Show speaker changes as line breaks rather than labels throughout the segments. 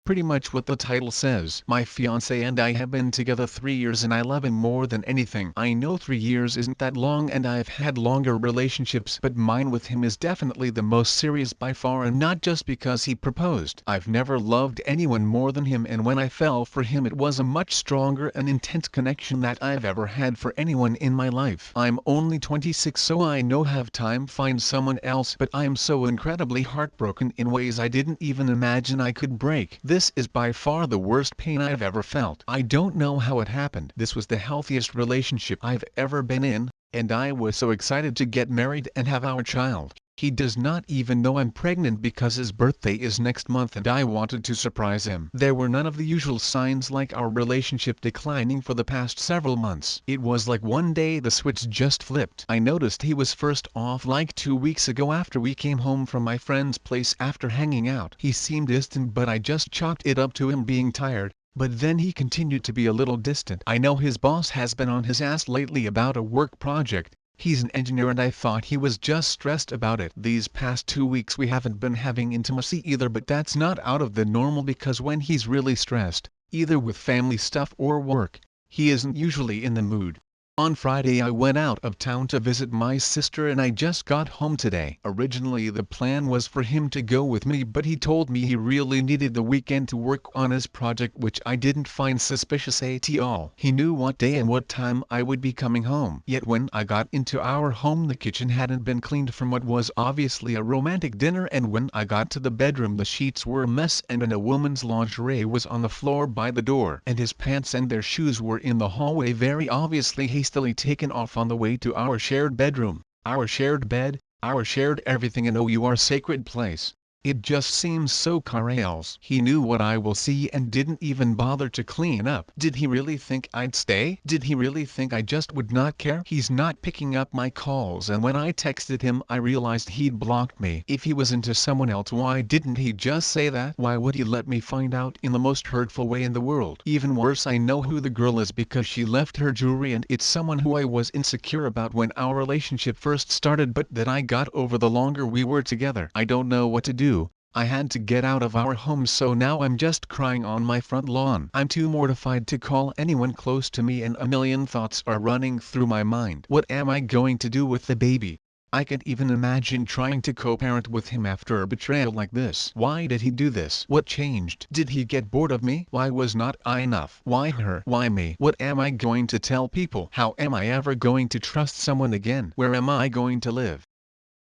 pretty much what the title says. My fiancé and I have been together 3 years and I love him more than anything. I know 3 years isn't that long and I've had longer relationships, but mine with him is definitely the most serious by far, and not just because he proposed. I've never loved anyone more than him, and when I fell for him it was a much stronger and intense connection that I've ever had for anyone in my life. I'm only 26, so I know have time find someone else, but I am so incredibly heartbroken in ways I didn't even imagine I could break. This is by far the worst pain I've ever felt. I don't know how it happened. This was the healthiest relationship I've ever been in, and I was so excited to get married and have our child. He does not even know I'm pregnant because his birthday is next month and I wanted to surprise him. There were none of the usual signs like our relationship declining for the past several months. It was like one day the switch just flipped. I noticed he was first off like 2 weeks ago after we came home from my friend's place after hanging out. He seemed distant, but I just chalked it up to him being tired. But then he continued to be a little distant. I know his boss has been on his ass lately about a work project. He's an engineer and I thought he was just stressed about it. These past 2 weeks we haven't been having intimacy either, but that's not out of the normal because when he's really stressed, either with family stuff or work, he isn't usually in the mood. On Friday I went out of town to visit my sister and I just got home today. Originally the plan was for him to go with me, but he told me he really needed the weekend to work on his project, which I didn't find suspicious at all. He knew what day and what time I would be coming home. Yet when I got into our home the kitchen hadn't been cleaned from what was obviously a romantic dinner, and when I got to the bedroom the sheets were a mess and a woman's lingerie was on the floor by the door, and his pants and their shoes were in the hallway, very obviously hastily taken off on the way to our shared bedroom, our shared bed, our shared everything in our sacred place. It just seems so careless. He knew what I will see and didn't even bother to clean up. Did he really think I'd stay? Did he really think I just would not care? He's not picking up my calls, and when I texted him I realized he'd blocked me. If he was into someone else, why didn't he just say that? Why would he let me find out in the most hurtful way in the world? Even worse, I know who the girl is because she left her jewelry, and it's someone who I was insecure about when our relationship first started, but that I got over the longer we were together. I don't know what to do. I had to get out of our home, so now I'm just crying on my front lawn. I'm too mortified to call anyone close to me and a million thoughts are running through my mind. What am I going to do with the baby? I can't even imagine trying to co-parent with him after a betrayal like this. Why did he do this? What changed? Did he get bored of me? Why was not I enough? Why her? Why me? What am I going to tell people? How am I ever going to trust someone again? Where am I going to live?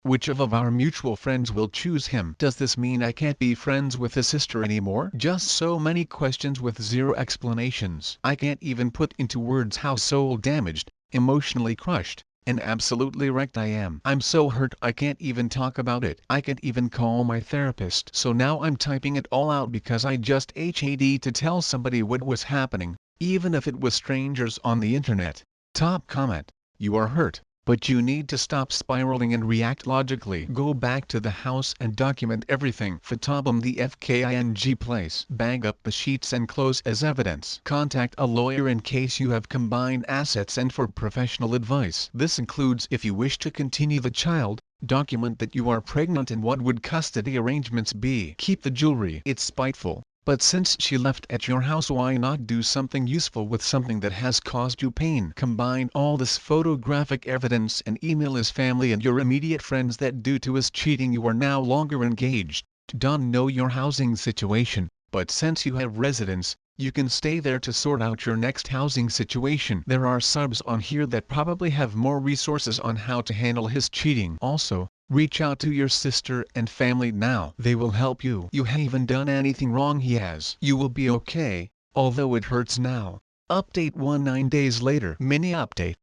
Which of our mutual friends will choose him? Does this mean I can't be friends with his sister anymore? Just so many questions with zero explanations. I can't even put into words how soul damaged, emotionally crushed, and absolutely wrecked I am. I'm so hurt I can't even talk about it. I can't even call my therapist. So now I'm typing it all out because I just had to tell somebody what was happening, even if it was strangers on the internet. Top comment: you are hurt, but you need to stop spiraling and react logically. Go back to the house and document everything. Photobomb the FKING place. Bag up the sheets and clothes as evidence. Contact a lawyer in case you have combined assets and for professional advice. This includes if you wish to continue the child. Document that you are pregnant and what would custody arrangements be. Keep the jewelry. It's spiteful, but since she left at your house, why not do something useful with something that has caused you pain? Combine all this photographic evidence and email his family and your immediate friends that due to his cheating you are now longer engaged. Don't know your housing situation, but since you have residence, you can stay there to sort out your next housing situation. There are subs on here that probably have more resources on how to handle his cheating. Also, reach out to your sister and family now. They will help you. You haven't done anything wrong. He has. You will be okay, although it hurts now. Update 19 days later. Mini update.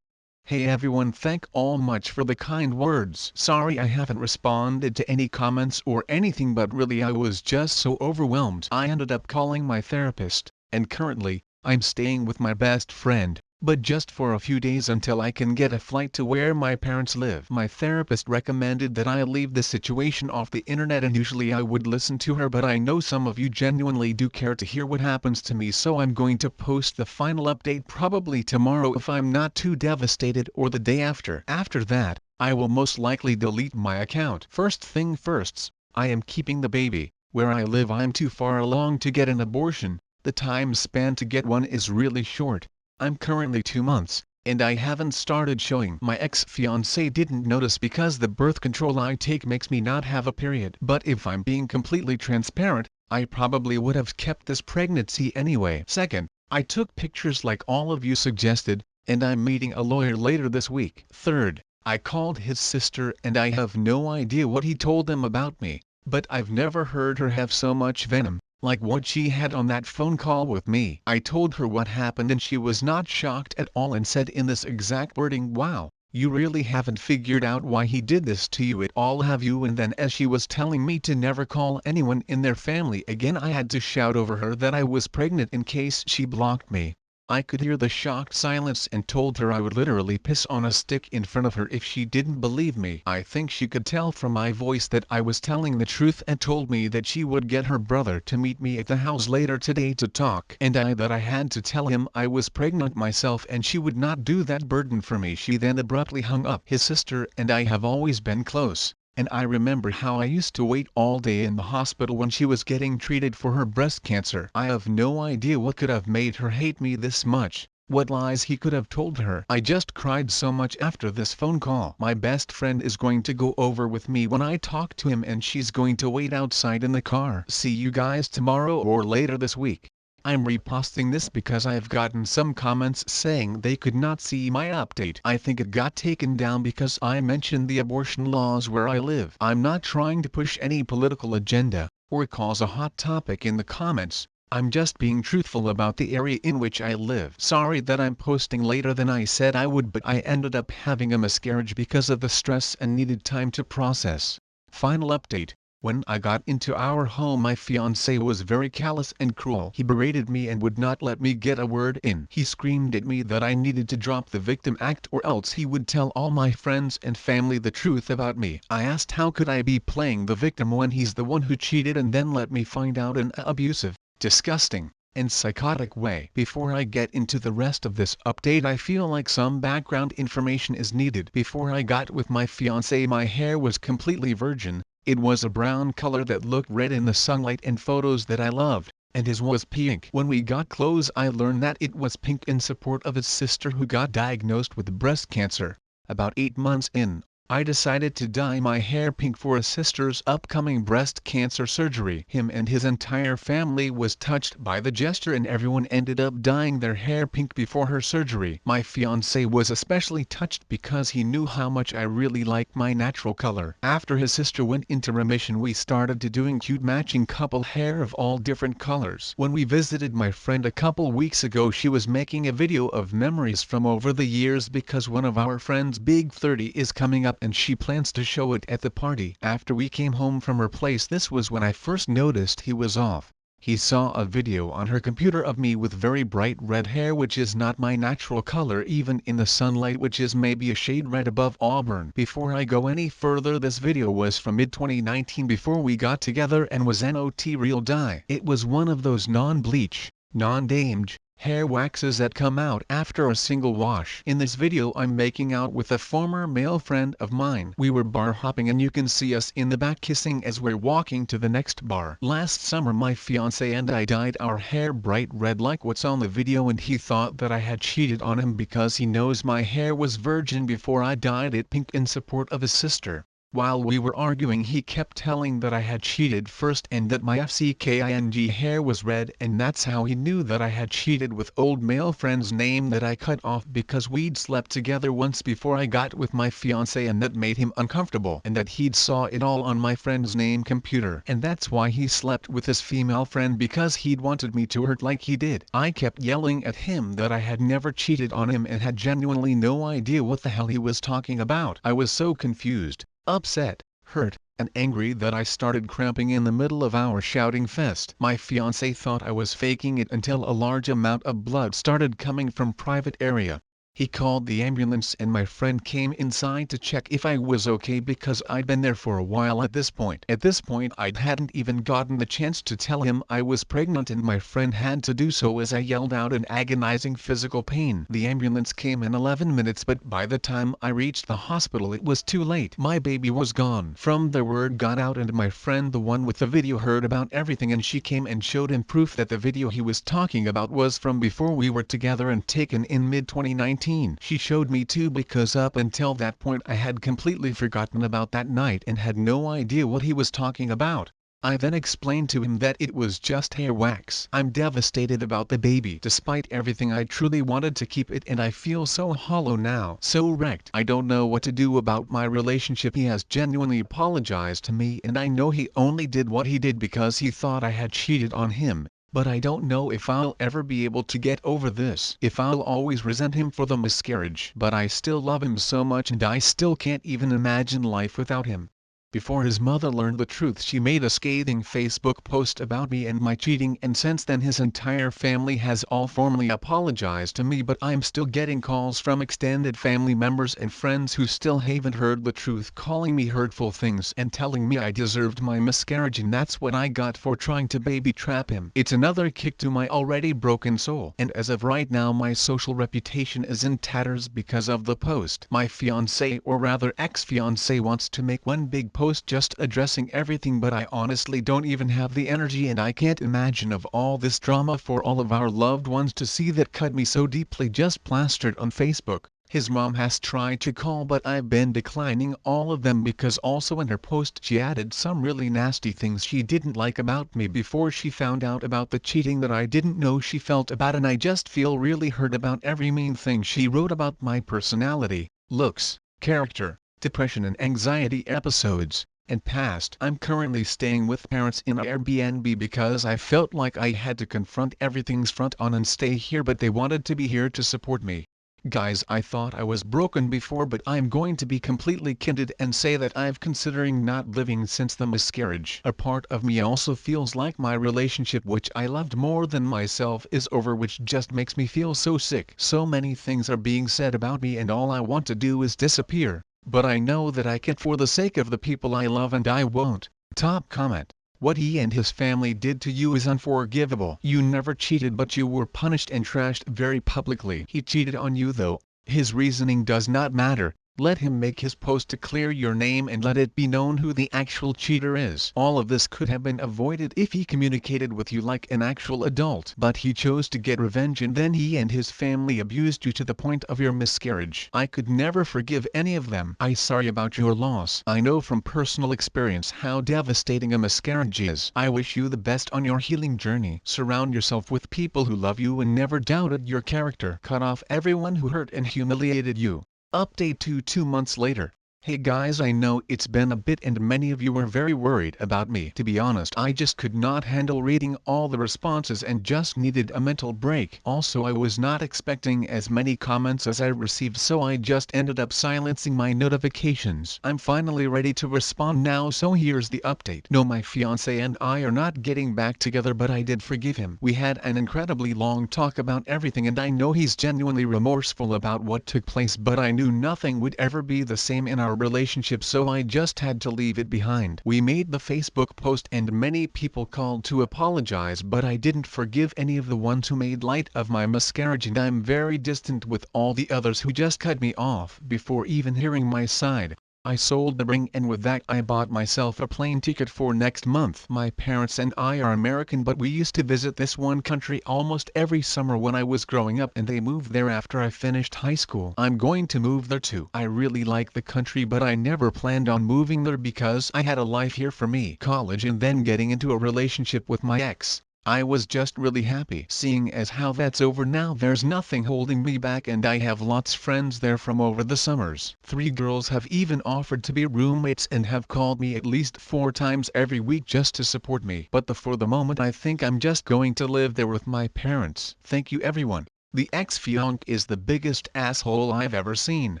Hey everyone, thank all much for the kind words. Sorry I haven't responded to any comments or anything, but really I was just so overwhelmed. I ended up calling my therapist, and currently, I'm staying with my best friend, but just for a few days until I can get a flight to where my parents live. My therapist recommended that I leave the situation off the internet, and usually I would listen to her, but I know some of you genuinely do care to hear what happens to me, so I'm going to post the final update probably tomorrow if I'm not too devastated, or the day after. After that, I will most likely delete my account. First thing firsts, I am keeping the baby, Where I live I'm too far along to get an abortion. The time span to get one is really short. I'm currently 2 months, and I haven't started showing. My ex-fiancé didn't notice because the birth control I take makes me not have a period. But if I'm being completely transparent, I probably would have kept this pregnancy anyway. Second, I took pictures like all of you suggested, and I'm meeting a lawyer later this week. Third, I called his sister and I have no idea what he told them about me, but I've never heard her have so much venom, like what she had on that phone call with me. I told her what happened and she was not shocked at all and said in this exact wording, "Wow, you really haven't figured out why he did this to you at all, have you?" And then as she was telling me to never call anyone in their family again, I had to shout over her that I was pregnant in case she blocked me. I could hear the shocked silence and told her I would literally piss on a stick in front of her if she didn't believe me. I think she could tell from my voice that I was telling the truth and told me that she would get her brother to meet me at the house later today to talk, and that I had to tell him I was pregnant myself and she would not do that burden for me. She then abruptly hung up. His sister and I have always been close, and I remember how I used to wait all day in the hospital when she was getting treated for her breast cancer. I have no idea what could have made her hate me this much, what lies he could have told her. I just cried so much after this phone call. My best friend is going to go over with me when I talk to him and she's going to wait outside in the car. See you guys tomorrow or later this week. I'm reposting this because I have gotten some comments saying they could not see my update. I think it got taken down because I mentioned the abortion laws where I live. I'm not trying to push any political agenda, or cause a hot topic in the comments. I'm just being truthful about the area in which I live. Sorry that I'm posting later than I said I would, but I ended up having a miscarriage because of the stress and needed time to process. Final update. When I got into our home, my fiancé was very callous and cruel. He berated me and would not let me get a word in. He screamed at me that I needed to drop the victim act or else he would tell all my friends and family the truth about me. I asked how could I be playing the victim when he's the one who cheated and then let me find out in an abusive, disgusting, and psychotic way. Before I get into the rest of this update, I feel like some background information is needed. Before I got with my fiancé, my hair was completely virgin. It was a brown color that looked red in the sunlight and photos that I loved, and his was pink. When we got close, I learned that it was pink in support of his sister who got diagnosed with breast cancer. About 8 months in, I decided to dye my hair pink for his sister's upcoming breast cancer surgery. Him and his entire family was touched by the gesture and everyone ended up dyeing their hair pink before her surgery. My fiancé was especially touched because he knew how much I really like my natural color. After his sister went into remission, we started to doing cute matching couple hair of all different colors. When we visited my friend a couple weeks ago, she was making a video of memories from over the years because one of our friends' big 30 is coming up and she plans to show it at the party. After we came home from her place, this was when I first noticed he was off. He saw a video on her computer of me with very bright red hair, which is not my natural color even in the sunlight, which is maybe a shade red above auburn. Before I go any further, this video was from mid-2019 before we got together and was not real dye. It was one of those non-bleach, non-damage hair waxes that come out after a single wash. In this video I'm making out with a former male friend of mine. We were bar hopping and you can see us in the back kissing as we're walking to the next bar. Last summer my fiancé and I dyed our hair bright red like what's on the video, and he thought that I had cheated on him because he knows my hair was virgin before I dyed it pink in support of his sister. While we were arguing, he kept telling that I had cheated first and that my FCKING hair was red, and that's how he knew that I had cheated with old male friend's name that I cut off because we'd slept together once before I got with my fiancé and that made him uncomfortable, and that he'd saw it all on my friend's name computer, and that's why he slept with his female friend because he'd wanted me to hurt like he did. I kept yelling at him that I had never cheated on him and had genuinely no idea what the hell he was talking about. I was so confused, upset, hurt, and angry that I started cramping in the middle of our shouting fest. My fiancé thought I was faking it until a large amount of blood started coming from private area. He called the ambulance and my friend came inside to check if I was okay because I'd been there for a while at this point. At this point I hadn't even gotten the chance to tell him I was pregnant and my friend had to do so as I yelled out in agonizing physical pain. The ambulance came in 11 minutes but by the time I reached the hospital it was too late. My baby was gone. From there word got out and my friend, the one with the video, heard about everything and she came and showed him proof that the video he was talking about was from before we were together and taken in mid-2019. She showed me too because up until that point I had completely forgotten about that night and had no idea what he was talking about. I then explained to him that it was just hair wax. I'm devastated about the baby. Despite everything I truly wanted to keep it and I feel so hollow now, so wrecked. I don't know what to do about my relationship. He has genuinely apologized to me and I know he only did what he did because he thought I had cheated on him. But I don't know if I'll ever be able to get over this, if I'll always resent him for the miscarriage. But I still love him so much and I still can't even imagine life without him. Before his mother learned the truth she made a scathing Facebook post about me and my cheating, and since then his entire family has all formally apologized to me, but I'm still getting calls from extended family members and friends who still haven't heard the truth, calling me hurtful things and telling me I deserved my miscarriage and that's what I got for trying to baby trap him. It's another kick to my already broken soul, and as of right now my social reputation is in tatters because of the post. My fiancé, or rather ex-fiancé, wants to make one big post just addressing everything, but I honestly don't even have the energy and I can't imagine of all this drama for all of our loved ones to see that cut me so deeply just plastered on Facebook. His mom has tried to call but I've been declining all of them because also in her post she added some really nasty things she didn't like about me before she found out about the cheating that I didn't know she felt about, and I just feel really hurt about every mean thing she wrote about my personality, looks, character, depression and anxiety episodes, and past. I'm currently staying with parents in Airbnb because I felt like I had to confront everything's front on and stay here, but they wanted to be here to support me. Guys, I thought I was broken before, but I'm going to be completely candid and say that I've considering not living since the miscarriage. A part of me also feels like my relationship, which I loved more than myself, is over, which just makes me feel so sick. So many things are being said about me and all I want to do is disappear. But I know that I can't for the sake of the people I love and I won't. Top comment. What he and his family did to you is unforgivable. You never cheated but you were punished and trashed very publicly. He cheated on you though. His reasoning does not matter. Let him make his post to clear your name and let it be known who the actual cheater is. All of this could have been avoided if he communicated with you like an actual adult. But he chose to get revenge and then he and his family abused you to the point of your miscarriage. I could never forgive any of them. I'm sorry about your loss. I know from personal experience how devastating a miscarriage is. I wish you the best on your healing journey. Surround yourself with people who love you and never doubted your character. Cut off everyone who hurt and humiliated you. Update 2 months later. Hey guys, I know it's been a bit and many of you were very worried about me. To be honest, I just could not handle reading all the responses and just needed a mental break. Also, I was not expecting as many comments as I received, so I just ended up silencing my notifications. I'm finally ready to respond now, so here's the update. No, my fiancé and I are not getting back together, but I did forgive him. We had an incredibly long talk about everything and I know he's genuinely remorseful about what took place, but I knew nothing would ever be the same in our relationship, so I just had to leave it behind. We made the Facebook post and many people called to apologize, but I didn't forgive any of the ones who made light of my miscarriage, and I'm very distant with all the others who just cut me off before even hearing my side. I sold the ring and with that I bought myself a plane ticket for next month. My parents and I are American, but we used to visit this one country almost every summer when I was growing up, and they moved there after I finished high school. I'm going to move there too. I really like the country, but I never planned on moving there because I had a life here for me, college and then getting into a relationship with my ex. I was just really happy. Seeing as how that's over now, there's nothing holding me back and I have lots friends there from over the summers. 3 girls have even offered to be roommates and have called me at least 4 times every week just to support me. But for the moment I think I'm just going to live there with my parents. Thank you everyone. The ex-fiancé is the biggest asshole I've ever seen.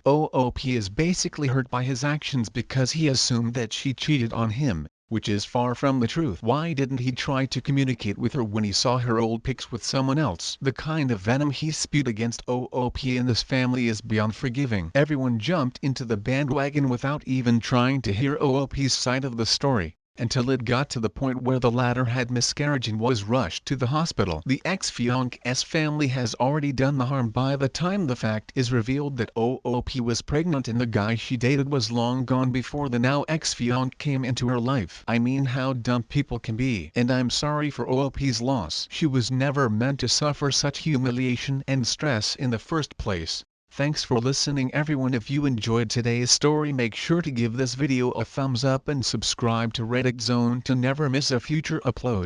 OOP is basically hurt by his actions because he assumed that she cheated on him. which is far from the truth. Why didn't he try to communicate with her when he saw her old pics with someone else? The kind of venom he spewed against OOP and this family is beyond forgiving. Everyone jumped into the bandwagon without even trying to hear OOP's side of the story, until it got to the point where the latter had miscarriage and was rushed to the hospital. The ex-fiance's family has already done the harm by the time the fact is revealed that OOP was pregnant and the guy she dated was long gone before the now ex-fiance came into her life. I mean, how dumb people can be. And I'm sorry for OOP's loss. She was never meant to suffer such humiliation and stress in the first place. Thanks for listening everyone. If you enjoyed today's story, make sure to give this video a thumbs up and subscribe to Reddit Zone to never miss a future upload.